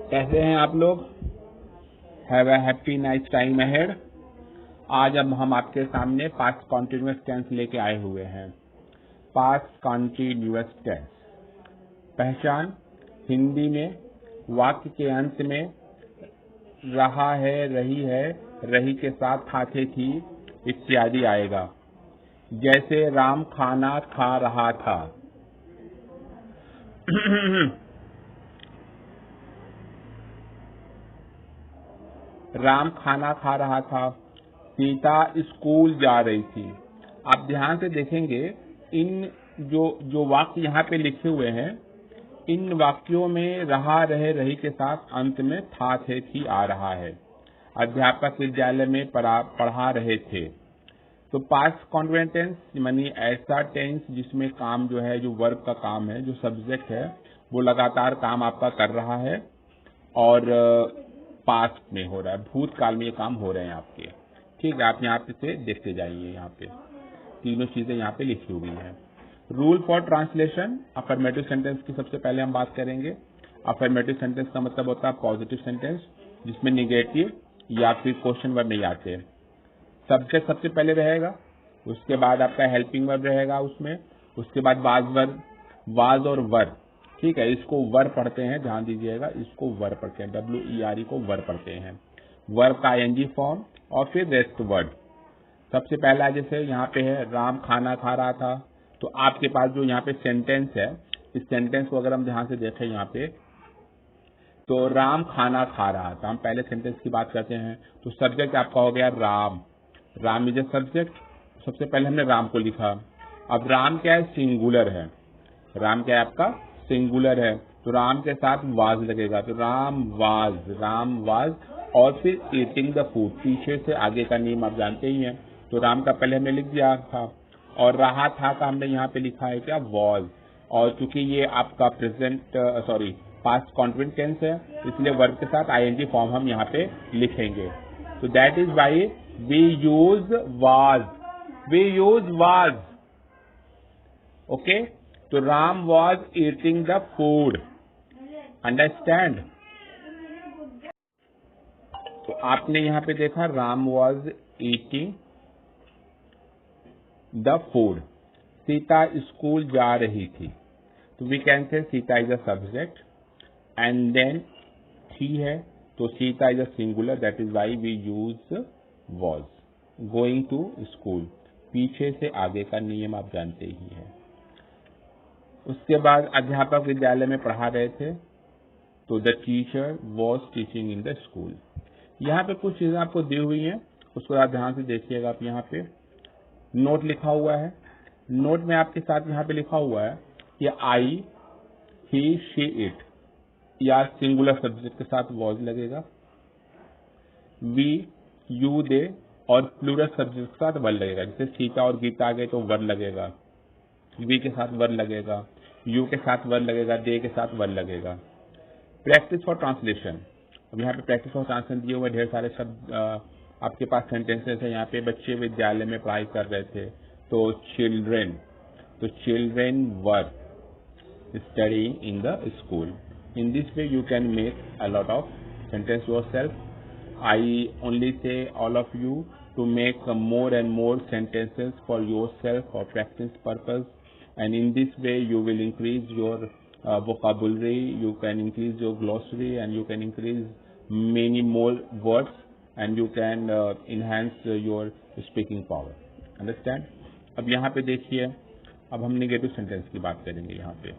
कैसे हैं आप लोग? Have a happy nice time ahead. आज अब हम आपके सामने पास्ट कॉन्टिन्यूअस टेंस लेके आए हुए हैं। पास्ट कॉन्टिन्यूअस टेंस पहचान। हिंदी में वाक्य के अंत में रहा है, रही है, रही के साथ था, थे, थी इत्यादि आएगा। जैसे राम खाना खा रहा था। राम खाना खा रहा था। सीता स्कूल जा रही थी। आप ध्यान से देखेंगे इन जो वाक्य यहाँ पे लिखे हुए हैं, इन वाक्यों में रहा, रहे, रही के साथ अंत में था, थे, थी आ रहा है। अध्यापक विद्यालय में पढ़ा रहे थे। तो पास्ट कॉन्टिन्यूअस टेंस यानी ऐसा टेंस जिसमें काम जो है, जो वर्ब का काम है, जो सब्जेक्ट है, वो लगातार काम आपका कर रहा है और पास्ट में हो रहा है, भूतकाल में ये काम हो रहे हैं आपके। ठीक है, आप यहाँ पे से देखते जाइए। यहाँ पे तीनों चीजें यहाँ पे लिखी हुई हैं। Rule for translation affirmative sentence की सबसे पहले हम बात करेंगे। अफर्मेटिव सेंटेंस का मतलब होता है पॉजिटिव सेंटेंस जिसमें निगेटिव या फिर क्वेश्चन वर्ब नहीं आते। सब्जेक्ट सबसे पहले रहेगा, उसके बाद आपका हेल्पिंग वर्ब रहेगा उसमें, उसके बाद वाज वर्ब, वाज और वर्ब। ठीक है, इसको वर्ब पढ़ते हैं, ध्यान दीजिएगा, इसको वर्ब पढ़ते हैं, WERE को वर्ब पढ़ते हैं। वर्ब का ING फॉर्म और फिर रेस्ट वर्ड। सबसे पहला जैसे यहाँ पे है राम खाना खा रहा था, तो आपके पास जो यहाँ पे सेंटेंस है, इस सेंटेंस को अगर हम ध्यान से देखें यहाँ पे, तो राम खाना खा रहा था। हम पहले सेंटेंस की बात करते हैं, तो सब्जेक्ट आपका हो गया Ram. Ram is a subject. सबसे पहले हमने राम को लिखा। अब राम क्या है? सिंगुलर है। राम क्या है आपका? सिंगुलर है, तो राम के साथ वाज लगेगा, तो राम वाज और फिर ईटिंग द फूड, पीछे से आगे का नियम आप जानते ही हैं। तो राम का पहले हमने लिख दिया था और रहा था का हमने यहाँ पे लिखा है क्या? वॉज। और चूंकि ये आपका प्रेजेंट पास्ट कॉन्टिन्यूअस टेंस है, इसलिए वर्ब के साथ ING फॉर्म हम यहाँ पे लिखेंगे। तो that is why we use was. Okay, तो Ram was eating the food. Understand? तो आपने यहाँ पे देखा Ram was eating the food. Sita school जा रही थी, तो we can say Sita is a subject and then थी है, तो Sita is a singular, that is why we use was. Going to school, पीछे से आगे का नियम आप जानते ही हैं। उसके बाद अध्यापक विद्यालय में पढ़ा रहे थे, तो the teacher was teaching in the school. यहाँ पे कुछ चीजें आपको दी हुई हैं, उसको आप ध्यान से देखिएगा। आप यहाँ पे नोट लिखा हुआ है, नोट में आपके साथ यहाँ पे लिखा हुआ है कि आई, ही, शी, इट या सिंगुलर सब्जेक्ट के साथ वॉज लगेगा, वी, यू, दे और प्लूरल सब्जेक्ट के साथ वर लगेगा। जैसे सीता और गीता आ गए तो वर लगेगा, वी के साथ वर लगेगा, यू के साथ वर लगेगा, दे के साथ वर लगेगा। Practice for translation. अब यहाँ पे प्रैक्टिस फॉर ट्रांसलेशन दिए हुए ढेर सारे शब्द आपके पास सेंटेंसेस है। यहाँ पे बच्चे विद्यालय में पढ़ाई कर रहे थे, तो चिल्ड्रेन, तो children were studying in the school. In this way you can make a lot of sentence yourself. I only say all of you to make more and more sentences for yourself for practice purpose, and in this way you will increase your vocabulary, you can increase your glossary, and you can increase many more words, and you can enhance your speaking power. Understand? अब यहाँ पे देखिए, अब हम negative sentence की बात करेंगे। यहाँ पे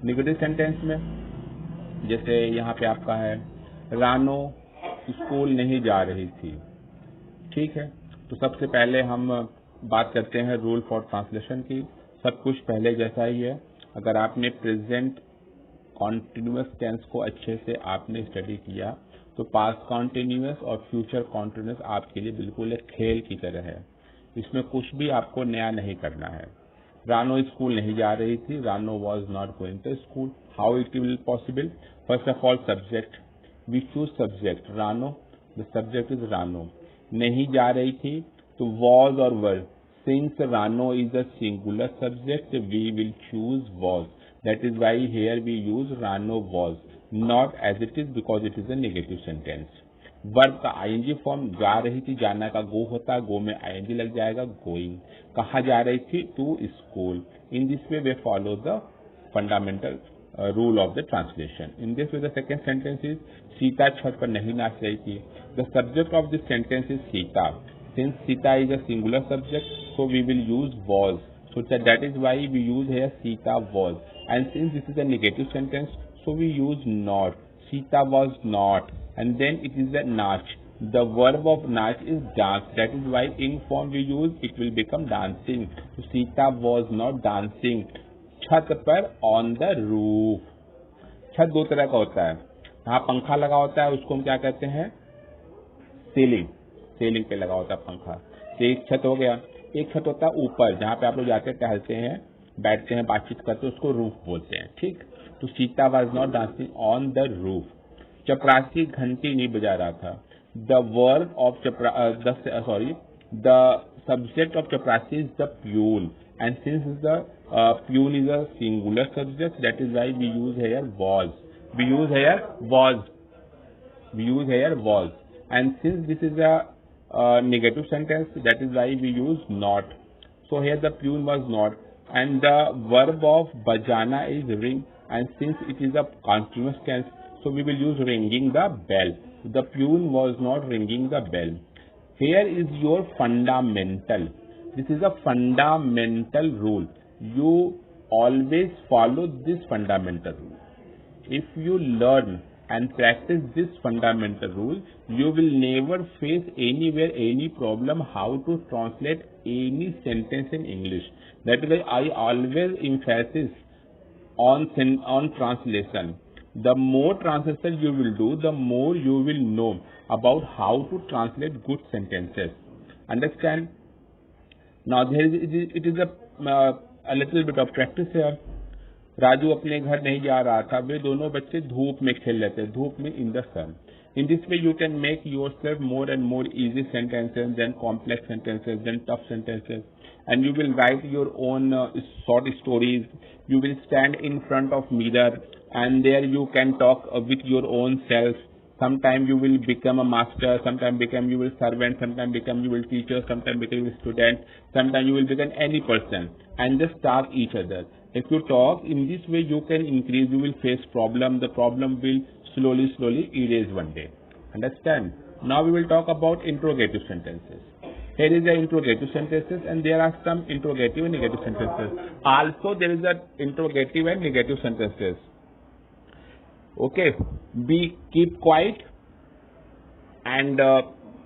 नेगेटिव सेंटेंस में जैसे यहाँ पे आपका है रानो स्कूल नहीं जा रही थी। ठीक है, तो सबसे पहले हम बात करते हैं रूल फॉर ट्रांसलेशन की। सब कुछ पहले जैसा ही है। अगर आपने प्रेजेंट कॉन्टिन्यूअस टेंस को अच्छे से आपने स्टडी किया, तो पास्ट कॉन्टिन्यूअस और फ्यूचर कॉन्टिन्यूअस आपके लिए बिल्कुल एक खेल की तरह है। इसमें कुछ भी आपको नया नहीं करना है। रानो स्कूल नहीं जा रही थी, Rano was not going to school. How it will possible? First of all subject, we choose subject Rano, the subject is Rano. नहीं जा रही थी, तो वॉज और were. Since Rano is a singular subject, we will choose was, that is why here we use Rano was. not as it is because it is a negative sentence. Verb का ING form जा रही थी, जाना का गो होता है, गो में आईएनजी लग जाएगा, गोइंग. कहाँ जा रही थी? To school. In this way way follow the fundamental rule of the translation. In this way, the second sentence is Sita छत पर नहीं नाच रही थी. The subject of this sentence is Sita. Since Sita is a singular subject, so we will use was. So that is why we use here Sita was. And since this is a negative sentence, so we use not. Sita was not. And then it is a nach. The verb of nach is dance. That is why in form we use, it will become dancing. So Sita was not dancing. छत पर on the roof. छत दो तरह का होता है. यहाँ पंखा लगा होता है, उसको हम क्या कहते हैं? सीलिंग. सीलिंग पे लगा होता है पंखा. तो एक छत हो गया. एक छत होता है ऊपर, जहाँ पे आप लोग जाते हैं, टहलते हैं, बैठते हैं, बातचीत करते हैं, उसको रूफ बोलते हैं. ठीक. तो Sita was not dancing on the roof. चपरासी घंटी नहीं बजा रहा था. The verb of the subject of chaprasi is the pune, and since the pune is a singular subject, that is why we use here was. We use here was. And since this is a negative sentence, that is why we use not. So here the pune was not, and the verb of bajana is ring, and since it is a continuous tense, so we will use ringing the bell. The pune was not ringing the bell. Here is your fundamental. This is a fundamental rule. You always follow this fundamental rule. If you learn and practice this fundamental rule, you will never face anywhere any problem how to translate any sentence in English. That is why I always emphasize on translation. The more translation you will do, the more you will know about how to translate good sentences. Understand? Now it is a little bit of practice here. Raju अपने घर नहीं जा रहा था. वे दोनों बच्चे धूप में खेल रहे थे. धूप में in the sun. In this way, you can make yourself more and more easy sentences, then complex sentences, then tough sentences, and you will write your own short stories. You will stand in front of mirror, and there you can talk with your own self. Sometime you will become a master, sometime you will servant, sometime you will teacher, sometime you will student, sometime you will become any person, and just talk each other. If you talk in this way, you can increase, you will face problem. The problem will slowly erase one day. Understand? Now we will talk about interrogative sentences. Here is the interrogative sentences, and there are some interrogative and negative sentences. Also, there is a interrogative and negative sentences. Okay, keep quiet and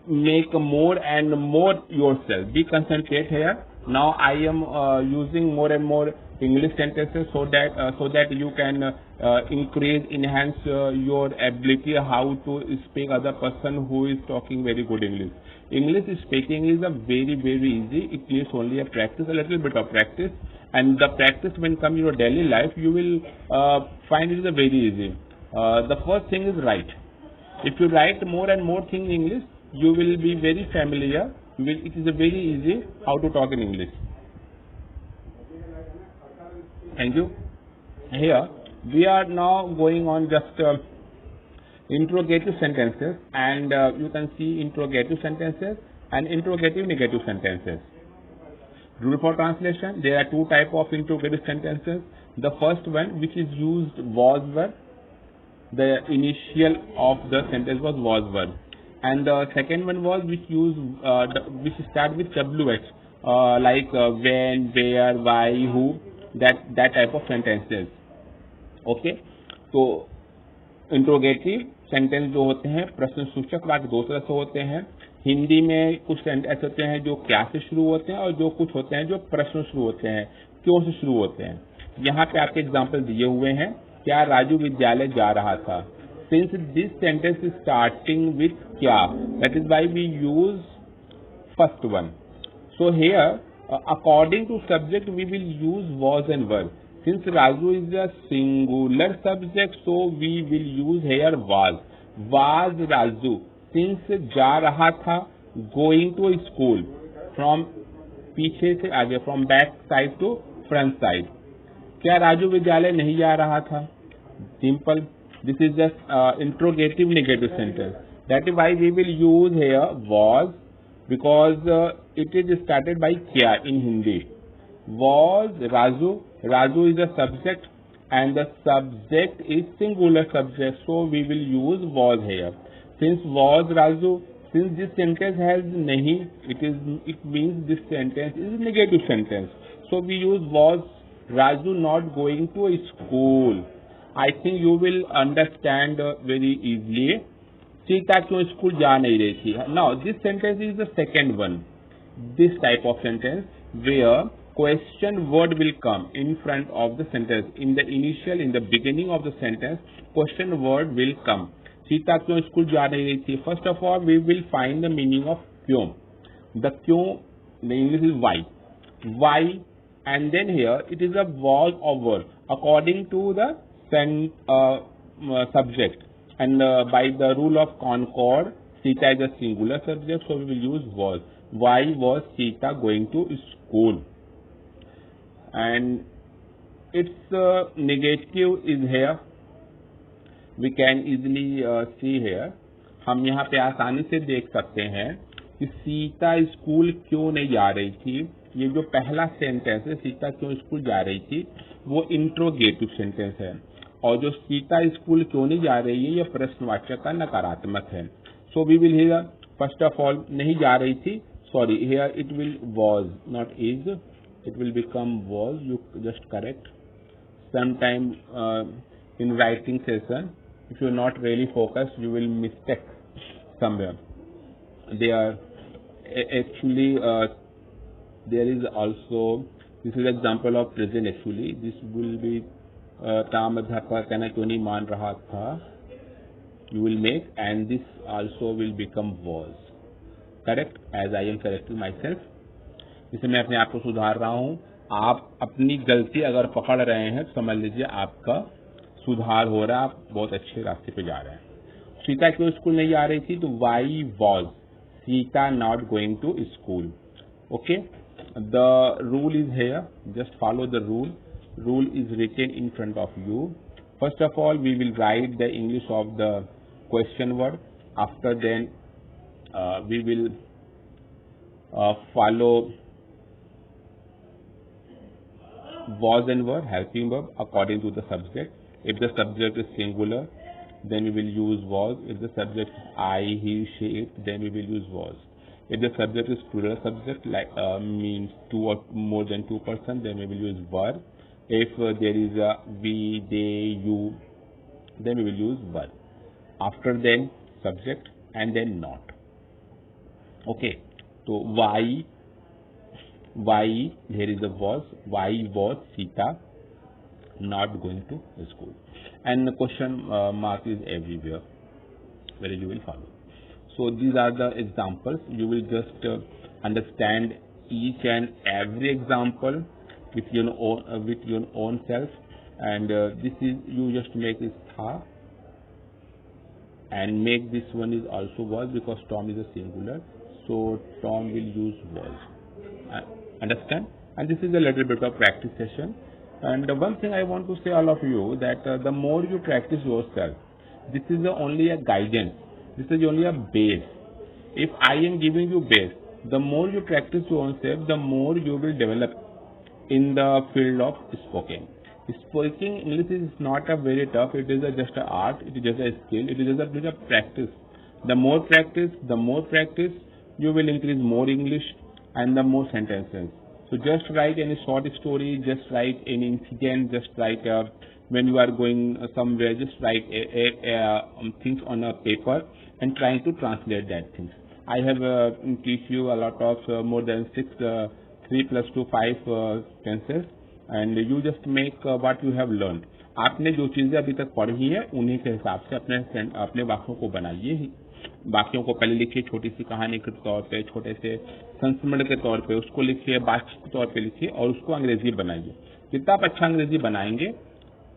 make more and more yourself. Be concentrate here. Now I am using more and more English sentences so that you can enhance your ability how to speak other person who is talking very good English. English speaking is a very easy. It needs only a little bit of practice, and the practice when come in your daily life, you will find it is a very easy. The first thing is write. If you write more and more things in English, you will be very familiar. It is a very easy how to talk in English. Thank you. Here we are now going on just interrogative sentences, and you can see interrogative sentences and interrogative negative sentences. Rule for translation: there are two types of interrogative sentences. The first one, which is used was verb. The initial of the sentence was verb, and the second one was which start with WH, like when, where, why, who, that type of sentences. Okay, तो interrogative sentence जो होते हैं, प्रश्न सूचक वाक्य दो तरह से होते हैं. हिंदी में कुछ सेंटेंस होते हैं जो क्या से शुरू होते हैं, और जो कुछ होते हैं जो प्रश्न शुरू होते हैं, क्यों से शुरू होते हैं. यहाँ पे आपके एग्जाम्पल दिए हुए हैं. क्या राजू विद्यालय जा रहा था? Since this sentence is starting with क्या, that is why we use first one. So here, according to subject, we will use was and were. Since Raju is a singular subject, so we will use here was. Was Raju. Since जा रहा था, going to school. From पीछे से आगे, from back side to front side. क्या राजू विद्यालय नहीं जा रहा था? Simple. This is just interrogative negative sentence. That is why we will use here was, because it is started by kya in Hindi. Was Raju. Raju is the subject and the subject is singular subject, so we will use was here. Since was Raju, since this sentence has nahi, it means this sentence is negative sentence. So we use was Raju not going to a school. I think you will understand very easily. Sita क्यों school जा नहीं रही थी? Now this sentence is the second one. This type of sentence where question word will come in front of the sentence. In the beginning of the sentence, question word will come. Sita क्यों school जा नहीं रही थी? First of all, we will find the meaning of क्यों. The क्यों in English is why. Why, and then here it is a was or word according to the subject. And by the rule of Concord, Sita is a singular subject, so we will use was. Why was Sita going to school? And its negative is here. We can easily see here. हम यहाँ पे आसानी से देख सकते हैं कि Sita school क्यों नहीं जा रही थी. ये जो पहला सेंटेंस है, सीता क्यों स्कूल जा रही थी, वो इंट्रोगेटिव सेंटेंस है. और जो सीता स्कूल क्यों नहीं जा रही है, ये प्रश्नवाचक का नकारात्मक है. So we will here first of all नहीं जा रही थी, sorry here it will was not is, it will become was. You just correct. Sometime in writing session, if you are not really focused, you will mistake somewhere. There actually there is also, this is example of present actually. This will be काम अध्यापक कहना क्यों नहीं मान रहा था, you will make, and this also will become was. Correct, as I am correcting myself. जिसे मैं अपने आप को सुधार रहा हूँ. आप अपनी गलती अगर पकड़ रहे हैं तो समझ लीजिए आपका सुधार हो रहा है, आप बहुत अच्छे रास्ते पे जा रहे हैं. सीता क्यों स्कूल नहीं जा रही थी, तो why was Sita not going to school. Okay, the rule is here, just follow the rule. Rule is written in front of you. First of all, we will write the English of the question word. After then, we will follow was and verb, helping verb according to the subject. If the subject is singular, then we will use was. If the subject is I, he, she, it, then we will use was. If the subject is plural subject, like means two or more than two person, then we will use were. If there is a we, they, you, then we will use were. After then subject and then not. Okay, so why here is a was. Why was Sita not going to school? And the question mark is everywhere where you will follow. So these are the examples. You will just understand each and every example with your own self. And this is, you just make this tha and make this one is also was, because Tom is a singular, so Tom will use was. Understand? And this is a little bit of practice session. And one thing I want to say all of you, that the more you practice yourself, this is only a guidance, this is only a base. If I am giving you base, the more you practice yourself, the more you will develop in the field of spoken. Speaking English is not a very tough, it is just an art, it is just a skill, it is just a practice. The more practice, you will increase more English and the more sentences. So just write any short story, just write any incident, just write when you are going somewhere, just write things on a paper and trying to translate that things. I have teach you a lot of more than 3 plus 2 5 tenses, and you just make what you have learned. आपने जो चीजें अभी तक पढ़ी है उन्हीं के हिसाब से अपने वाक्यों को बनाइए. वाक्यों को पहले लिखिए, छोटी सी कहानी के तौर पे, छोटे से संस्मरण के तौर पे उसको लिखिए, बातचीत के तौर पे लिखिए और उसको अंग्रेजी बनाइए. जितना आप अच्छा अंग्रेजी बनाएंगे,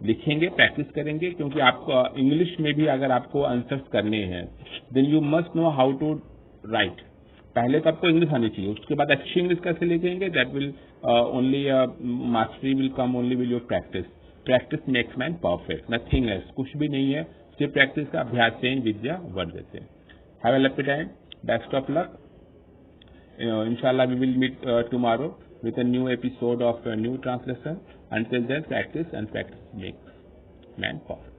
लिखेंगे, प्रैक्टिस करेंगे, क्योंकि आपको इंग्लिश में भी अगर आपको आंसर्स करने हैं, then you must know how to write. पहले तो आपको इंग्लिश आनी चाहिए, उसके बाद अच्छी इंग्लिश कैसे लिखेंगे, that will only mastery will come only will your practice. Practice makes man perfect, nothing else, कुछ भी नहीं है, सिर्फ प्रैक्टिस का अभ्यास से ही विद्या वर्धते। Have a lucky time, best of luck. Inshallah, we will meet tomorrow with a new episode of a new translation. Until then, practice and practice makes man perfect.